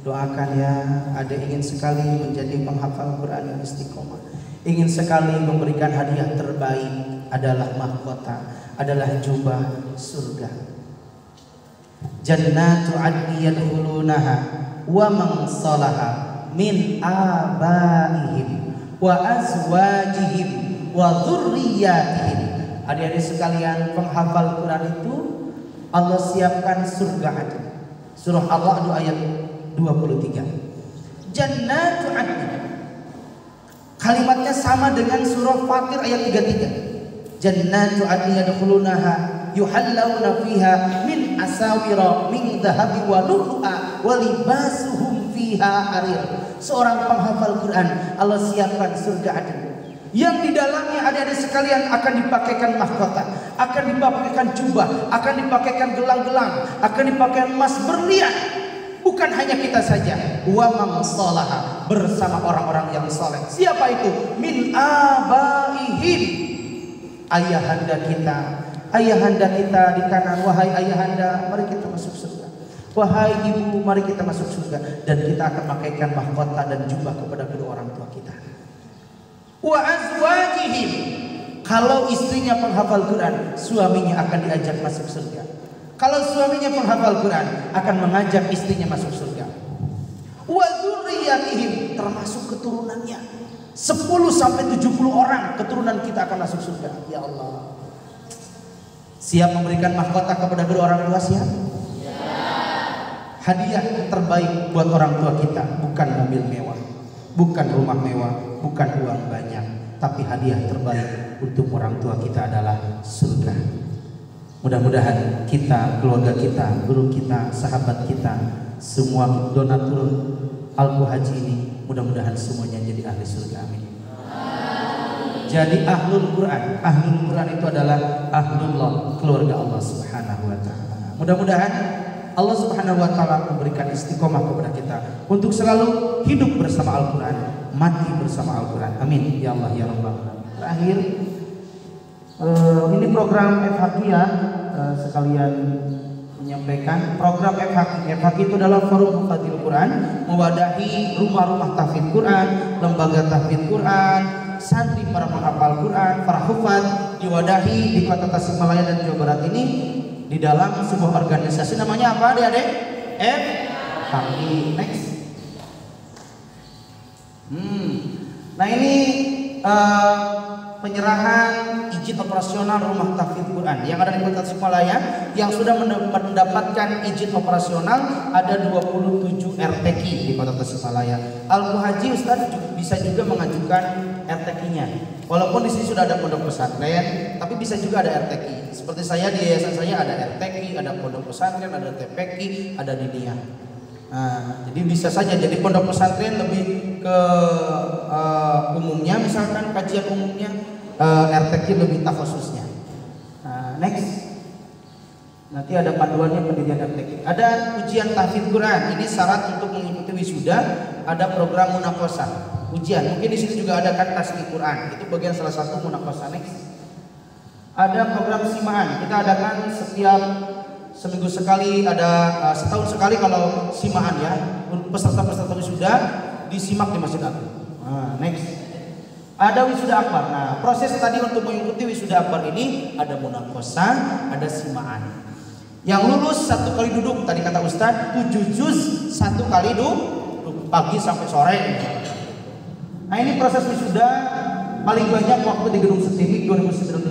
Doakan ya, adik ingin sekali menjadi penghafal Quran yang istiqomah. Ingin sekali memberikan hadiah terbaik adalah mahkota, adalah jubah surga. Jannatu adni yadkhulunaha wa man salaha min abaihim wa azwajihim wa dzurriyyatihim. Adik-adik sekalian, penghafal Quran itu Allah siapkan surga adil. Surah Allah ayat 23. Jannatu adni. Kalimatnya sama dengan surah Fatir ayat 33. Jannatu adni yadkhulunaha yuhallawna fiha min asawira min dhahabi wa lu'lu'a wa libasuhum fiha harir. Seorang penghafal Quran Allah siapkan surga adil yang di dalamnya adik-adik sekalian akan dipakaikan mahkota, akan dipakaikan jubah, akan dipakaikan gelang-gelang, akan dipakaikan emas berlian. Bukan hanya kita saja, wa man shalaha, bersama orang-orang yang saleh. Siapa itu? Min abaihim, ayahanda kita. Ayahanda kita di kanan, wahai ayahanda, mari kita masuk surga. Wahai ibu, mari kita masuk surga. Dan kita akan pakaikan mahkota dan jubah kepada kedua orang tua kita. Wa azwajihim, kalau istrinya penghafal Quran, suaminya akan diajak masuk surga. Kalau suaminya penghafal Quran akan mengajak istrinya masuk surga. Wa dzurriyyatihim, termasuk keturunannya. 10 sampai 70 orang keturunan kita akan masuk surga. Ya Allah. Siap memberikan mahkota kepada kedua orang tua siap? Ya. Hadiah terbaik buat orang tua kita bukan mobil mewah, bukan rumah mewah, bukan uang banyak, tapi hadiah terbaik untuk orang tua kita adalah surga. Mudah-mudahan kita, keluarga kita, guru kita, sahabat kita, semua donatur Alku Haji ini mudah-mudahan semuanya jadi ahli surga. Amin. Jadi ahlul Quran. Ahlul Quran itu adalah ahlullah, keluarga Allah Subhanahu wa taala. Mudah-mudahan Allah Subhanahu wa taala memberikan istiqomah kepada kita untuk selalu hidup bersama Al-Quran, mati bersama Al-Quran. Amin ya Allah ya Rabbal alamin. Terakhir, ini program FHQ ya, sekalian menyampaikan program FHQ. FHQ itu adalah forum Mufatil Quran, mewadahi rumah-rumah tahfidz Quran, lembaga tahfidz Quran, santri para penghafal Quran, para hufaz, diwadahi di Kota Tasikmalaya dan Jawa Barat ini di dalam sebuah organisasi namanya apa adik-adik? FHQ. Next. Nah ini penyerahan izin operasional rumah tahfidz Quran yang ada di Kota Tasikmalaya yang sudah mendapatkan izin operasional ada 27 RTQ di Kota Tasikmalaya. Alku Haji Ustaz bisa juga mengajukan RTQ-nya. Walaupun di sini sudah ada pondok pesantren, tapi bisa juga ada RTQ. Seperti saya di yayasan saya ada RTQ, ada pondok pesantren, ada TPQ, ada diniyah. Nah, jadi bisa saja jadi pondok pesantren lebih ke umumnya, misalkan kajian umumnya RTQ lebih takhususnya. Next. Nanti ada panduannya pendirian RTQ. Ada ujian tahfidz Quran. Ini syarat untuk mengikuti wisuda. Ada program munaqashah. Ujian. Mungkin di sini juga ada kan tasbih Quran. Itu bagian salah satu munaqashah. Next. Ada program simaan. Kita adakan setiap seminggu sekali, ada setahun sekali kalau simaan ya. Peserta-peserta wisuda disimak di Masjid Agung. Next. Ada wisuda akbar. Nah, proses tadi untuk mengikuti wisuda akbar ini ada munaqashah, ada simaan. Yang lulus 1 kali duduk, tadi kata Ustadz 7 juz 1 kali duduk pagi sampai sore. Nah, ini proses wisuda paling banyak waktu di Gedung Setimik 2019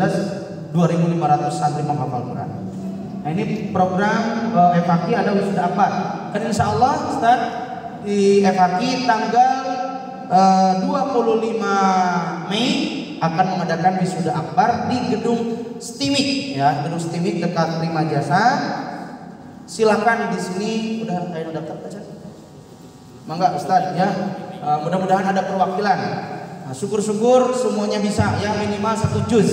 2.500 santri menghafal Quran. Nah, ini program FAQ ada wisuda akbar. Dan insya Allah Ustadz di FAQ tanggal 25 Mei akan mengadakan wisuda akbar di Gedung Setimik ya, Gedung Setimik dekat Prima Jasa. Silahkan di sini udah ayo daftar aja. Mangga Ustaz ya. Mudah-mudahan ada perwakilan. Nah, syukur-syukur semuanya bisa ya, minimal 1 juz.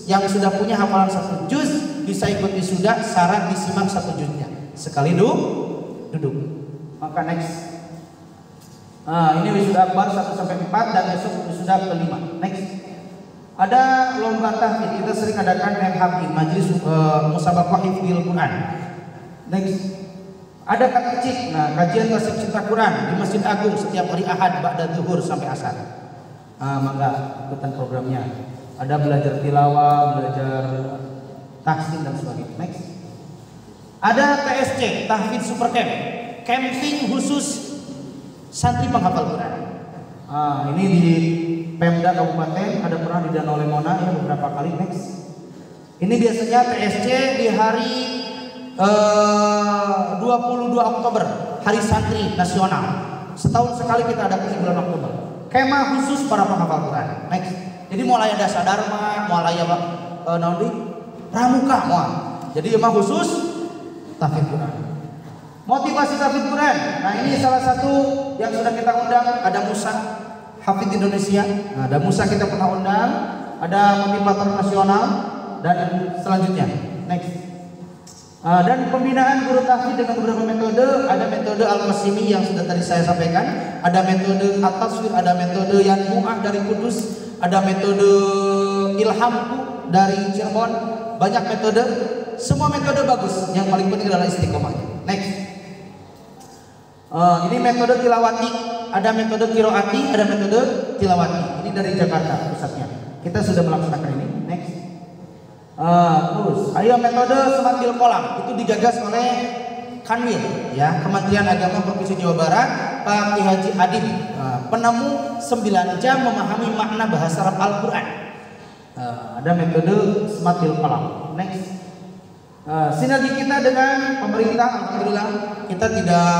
Yang sudah punya hafalan 1 juz bisa ikut wisuda, syarat disimak 1 juznya. Sekali duduk. Maka next. Ini wisuda akbar 1 sampai 4 dan besok wisuda ke-5. Next. Ada lomba tahfidz, kita sering adakan MHQ, Majelis Musabaqah Hifdzil Quran. Next. Ada kajian, kajian tasawuf cinta Quran di Masjid Agung setiap hari Ahad ba'da zuhur sampai asar. Maka ikutan programnya. Ada belajar tilawah, belajar tahsin dan sebagainya. Next. Ada TSC, Tahfidz Super Camp, camping khusus santri penghafal Quran. Ini di Pemda Kabupaten, ada pernah di Danau Lemona ya beberapa kali. Next. Ini biasanya TSC di hari 22 Oktober, Hari Santri Nasional. Setahun sekali kita ada di bulan Oktober. Kemah khusus para penghafal Quran. Next. Jadi mulai ada Sadarma, mulai ada Pramuka, jadi emang khusus tahfidz Quran. Motivasi tahfidz Quran. Nah, ini salah satu yang sudah kita undang. Ada Musa Hafidz Indonesia. Nah, ada Musa kita pernah undang. Ada motivator nasional dan selanjutnya. Next. Dan pembinaan guru tahfidz dengan beberapa metode. Ada metode Al-Qasimi yang sudah tadi saya sampaikan. Ada metode At-Taswir, ada metode Yanbu'ah dari Kudus, ada metode Ilhamku dari Cirebon. Banyak metode. Semua metode bagus. Yang paling penting adalah istiqomahnya. Next. Ini metode tilawati, ada metode kiroati, ada metode tilawati. Ini dari Jakarta pusatnya. Kita sudah melaksanakan ini. Next. Terus, ayo metode Sematil Kolam itu digagas oleh Kanwil, ya, Kementerian Agama Provinsi Jawa Barat, Pak Ki Haji Adib, penemu 9 jam memahami makna bahasa Arab Al-Quran. Ada metode Sematil Kolam. Next. Sinergi kita dengan pemerintah, alhamdulillah kita tidak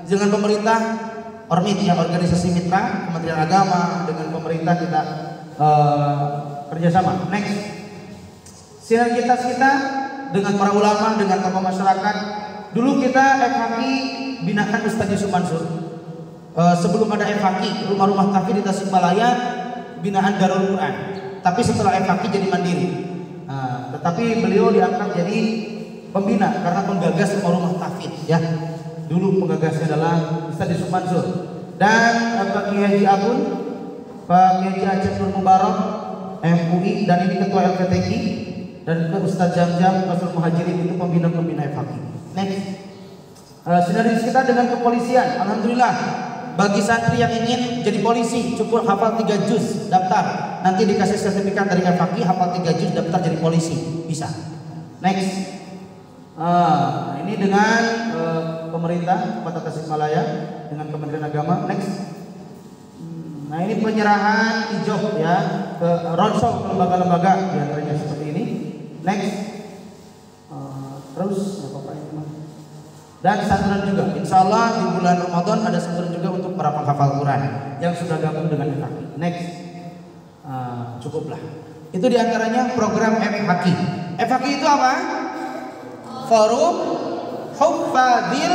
dengan pemerintah Ormit ya, organisasi mitra Kementerian Agama, dengan pemerintah kita kerjasama. Next. Sinergitas kita dengan para ulama, dengan tokoh masyarakat. Dulu kita FHQ binakan Ustadz Yusuf Mansur. Sebelum ada FHQ, rumah-rumah tahfidz di Tasikmalaya binaan Darul Quran. Tapi setelah FHQ jadi mandiri. Tetapi beliau diangkat jadi pembina karena penggagas rumah tahfidz ya. Dulu penggagasnya adalah Ustadz Yusuf Mansur dan Pak Kiai Haji Agun, Pak Kiai Aceh Nur Mubarak MUI, dan ini ketua LPTQ, dan ke Ustadz Jam-Jam Rasul Muhajirin, itu pembina-pembina FHQ. Next. Sinergis kita dengan kepolisian. Alhamdulillah bagi santri yang ingin jadi polisi cukup hafal 3 juz daftar. Nanti dikasih sertifikat dari FHQ, hafal 3 juz daftar jadi polisi, bisa. Next. Ini dengan pemerintah Kota Tasikmalaya dengan Kementerian Agama. Next. Nah, ini penyerahan ijob ya ke ronsok ke lembaga-lembaga diantaranya seperti ini. Next. Terus apa ini? Dan santunan juga. Insya Allah di bulan Ramadan ada santunan juga untuk para penghafal Quran yang sudah gabung dengan FHQ. Next. Cukuplah. Itu diantaranya program FHQ. FHQ itu apa? Forum Huffadzil.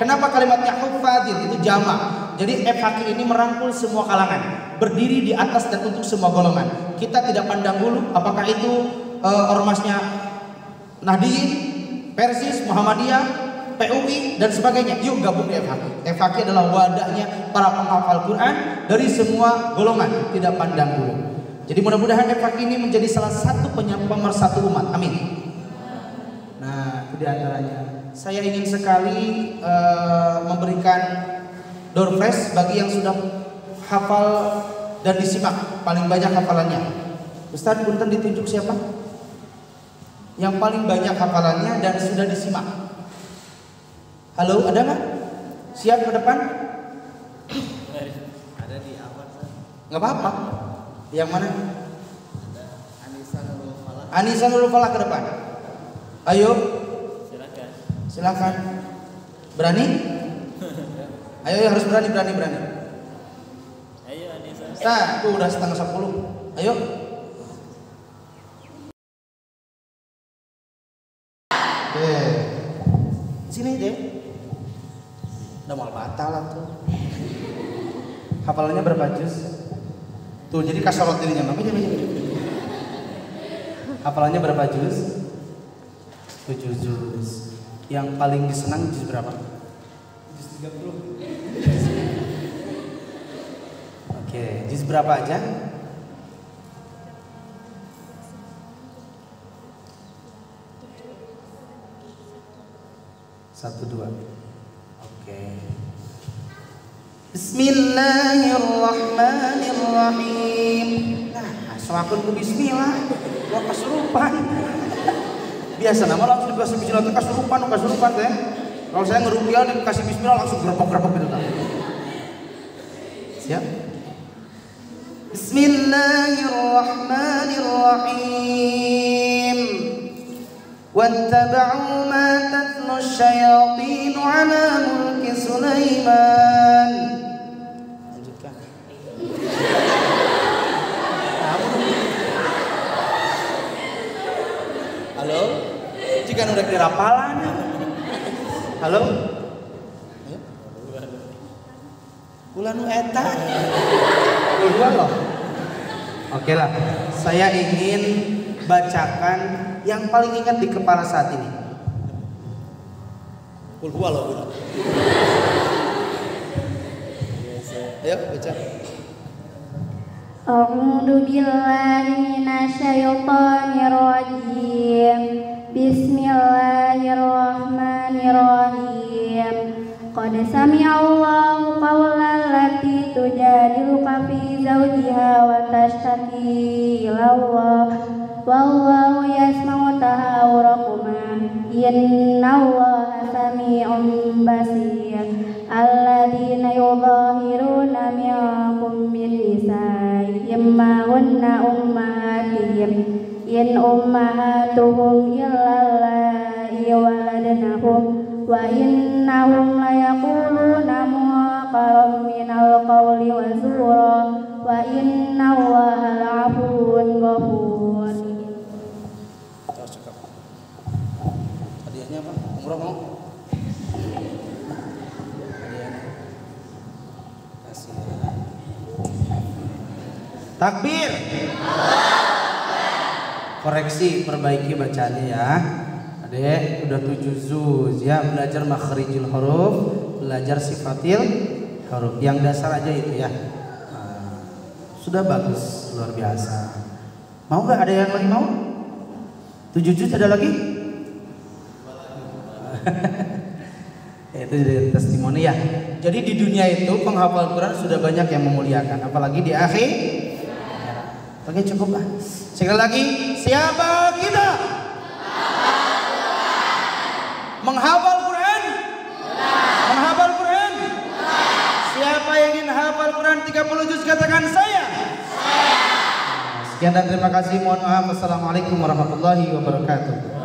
Kenapa kalimatnya Huffadzil? Itu jamak. Jadi FHQ ini merangkul semua kalangan, berdiri di atas dan untuk semua golongan. Kita tidak pandang bulu apakah itu ormasnya Nahdien, Persis, Muhammadiyah, PUI dan sebagainya. Yuk gabung di FHQ. FHQ adalah wadahnya para penghafal Quran dari semua golongan, tidak pandang bulu. Jadi mudah-mudahan FHQ ini menjadi salah satu pemersatu umat. Amin. Nah, itu diantaranya. Saya ingin sekali memberikan door prize bagi yang sudah hafal dan disimak paling banyak hafalannya. Ustaz, punten ditunjuk siapa? Yang paling banyak hafalannya dan sudah disimak. Halo, ada nggak? Siap ke depan? Ada di awal. Nggak apa-apa. Yang mana? Ada Anissa Nurul Falah. Anissa Nurul Falah ke depan. Ayo. Silakan. Silakan. Berani? Ayo harus berani. Ayo Anissa. Nah, tuh udah setengah 10. Ayo. Oke. Sini deh. Udah mal batal lah tuh. Hafalannya berapa juz? Tuh jadi kasorot dirinya. Baca. Hafalannya berapa juz? 7 juz. Yang paling disenang juz berapa? Juz 30. Oke, juz berapa aja? Satu dua. Oke. Bismillahirrahmanirrahim. Nah, soakun ku bismillah. Gua kesurupan. Biasa nama langsung dikasih bismillah itu kesurupan teh. Kalau saya ngerupiah dikasih bismillah langsung gerepok gitu kan. Siap? Bismillahirrahmanirrahim. Wattaba'u ma tatlu asyayatin 'ala mulki Sulaiman. Lanjutkan. Halo? Jika udah dirapalan. Halo? Ulanu eta. Dua loh. Oke lah. Saya ingin bacakan yang paling ingat di kepala saat ini. Dua loh. Ayo baca. A'udzu billahi minasyaitonir rajim. Bismillahirrahmanirrahim. Qad sami'allahu qawlan lati tujadiluka fi zawjiha wa tashtaki ila Allah wallahu yasma'u tahawurakuma innallaha sami'un basir. Alladzina yudhahiruna minkum min nisa'ihim ma hunna ummahatihim in ummahatuhum illa allati waladnahum wa innahum layaquluna munkaran minal qawli wa zura wa innallaha la'afuwwun ghafur. Hadiahnya apa? Umroh mau? Takbir. Koreksi, perbaiki bacaannya ya. Adek, udah 7 juz ya, belajar makhrijul huruf, belajar sifatil huruf. Yang dasar aja itu ya. Sudah bagus, luar biasa. Mau nggak ada yang lagi mau? 7 juz ada lagi? Itu jadi testimoni ya. Jadi di dunia itu penghafal Quran sudah banyak yang memuliakan, apalagi di akhir. Oke, cukup lah. Sekali lagi, siapa kita? Menghafal Quran? Menghafal Quran? Siapa yang ingin hafal Quran 30 juz katakan saya. Sekian dan terima kasih. Mohon maaf. Wassalamualaikum warahmatullahi wabarakatuh.